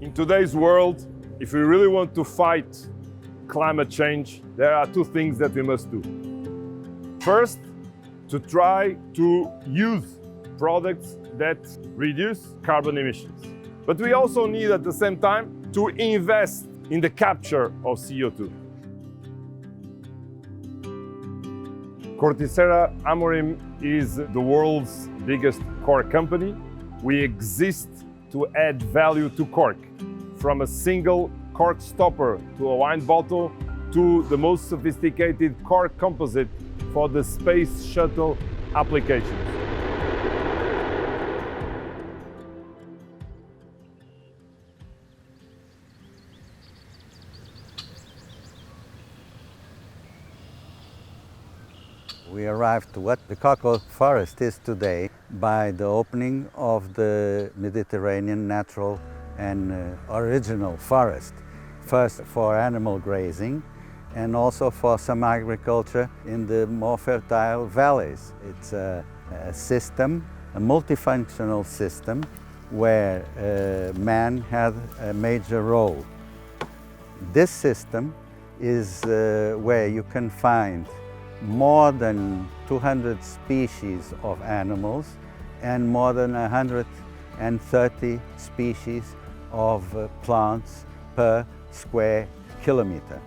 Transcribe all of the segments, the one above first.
In today's world, if we really want to fight climate change, there are two things that we must do. First, to try to use products that reduce carbon emissions. But we also need at the same time to invest in the capture of CO2. Corticeira Amorim is the world's biggest cork company. We exist to add value to cork, from a single cork stopper to a wine bottle to the most sophisticated cork composite for the space shuttle applications. We arrived to what the cork oak forest is today by the opening of the Mediterranean natural and original forest. First for animal grazing and also for some agriculture in the more fertile valleys. It's a system, a multifunctional system where man had a major role. This system is where you can find more than 200 species of animals and more than 130 species of plants per square kilometer.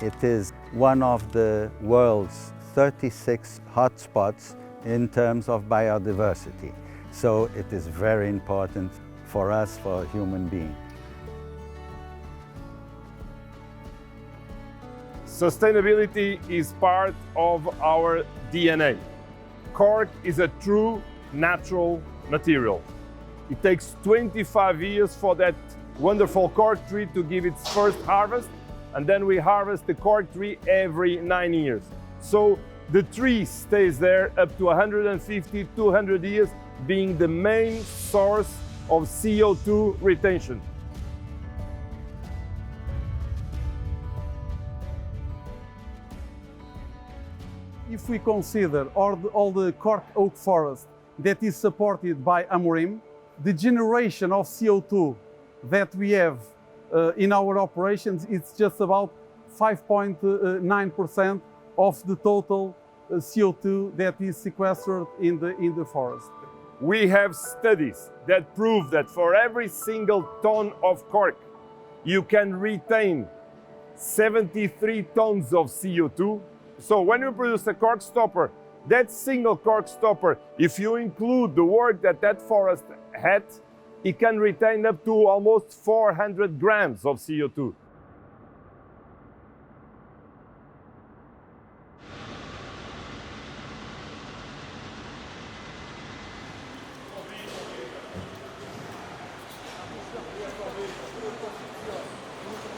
It is one of the world's 36 hotspots in terms of biodiversity. So it is very important for us, for human beings. Sustainability is part of our DNA. Cork is a true natural material. It takes 25 years for that wonderful cork tree to give its first harvest, and then we harvest the cork tree every 9 years. So the tree stays there up to 150, 200 years, being the main source of CO2 retention. If we consider all the cork oak forest that is supported by Amorim, the generation of CO2 that we have in our operations is just about 5.9% of the total CO2 that is sequestered in the forest. We have studies that prove that for every single ton of cork, you can retain 73 tons of CO2. So when you produce a cork stopper, that single cork stopper, if you include the work that forest had, it can retain up to almost 400 grams of CO2.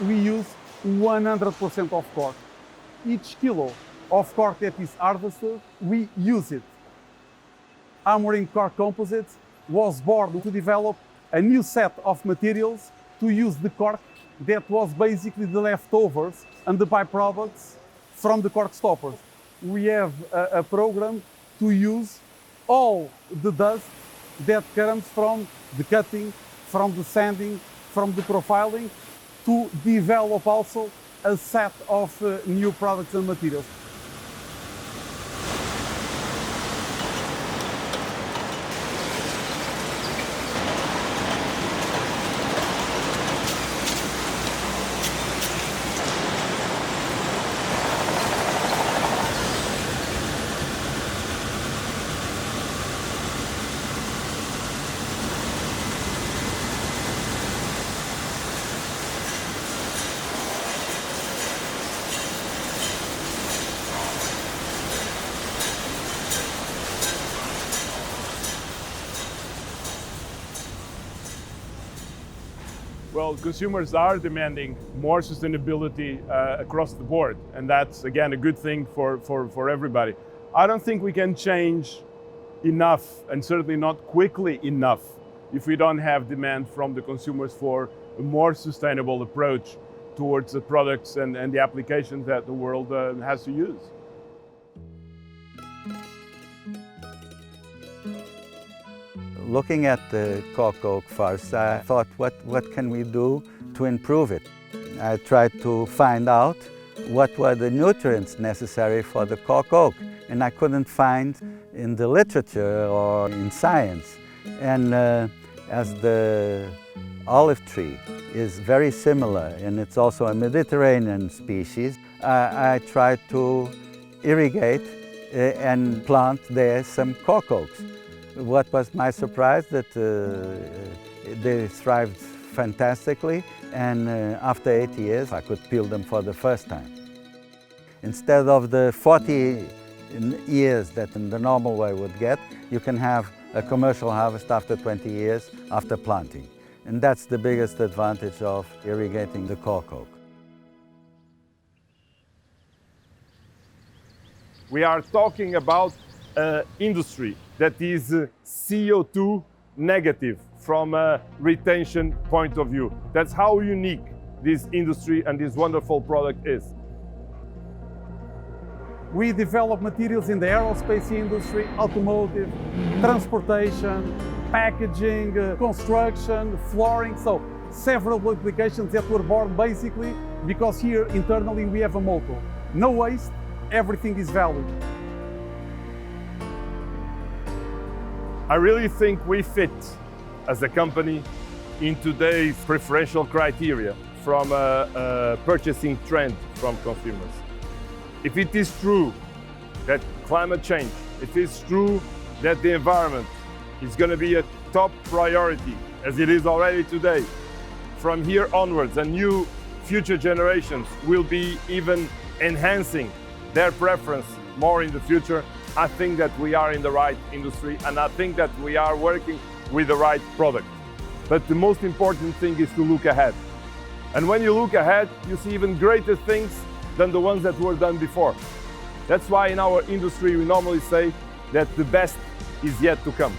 We use 100% of cork. Each kilo of cork that is harvested, we use it. Amorim Cork Composites was born to develop a new set of materials to use the cork that was basically the leftovers and the byproducts from the cork stoppers. We have a program to use all the dust that comes from the cutting, from the sanding, from the profiling, to develop also a set of new products and materials. Well, consumers are demanding more sustainability across the board, and that's, again, a good thing for everybody. I don't think we can change enough, and certainly not quickly enough, if we don't have demand from the consumers for a more sustainable approach towards the products and the applications that the world has to use. looking at the cork oak forest, I thought, what can we do to improve it? I tried to find out what were the nutrients necessary for the cork oak, and I couldn't find in the literature or in science. And as the olive tree is very similar, and it's also a Mediterranean species, I tried to irrigate and plant there some cork oaks. What was my surprise that they thrived fantastically, and after 8 years I could peel them for the first time. Instead of the 40 years that in the normal way would get, you can have a commercial harvest after 20 years after planting. And that's the biggest advantage of irrigating the cork oak. We are talking about an industry that is CO2 negative from a retention point of view. That's how unique this industry and this wonderful product is. We develop materials in the aerospace industry, automotive, transportation, packaging, construction, flooring, so several applications that were born basically because here internally we have a motto: no waste, everything is valued. I really think we fit as a company in today's preferential criteria from a purchasing trend from consumers. If it is true that climate change, if it's true that the environment is going to be a top priority, as it is already today, from here onwards, and new future generations will be even enhancing their preference more in the future, I think that we are in the right industry, and I think that we are working with the right product. But the most important thing is to look ahead. And when you look ahead, you see even greater things than the ones that were done before. That's why in our industry we normally say that the best is yet to come.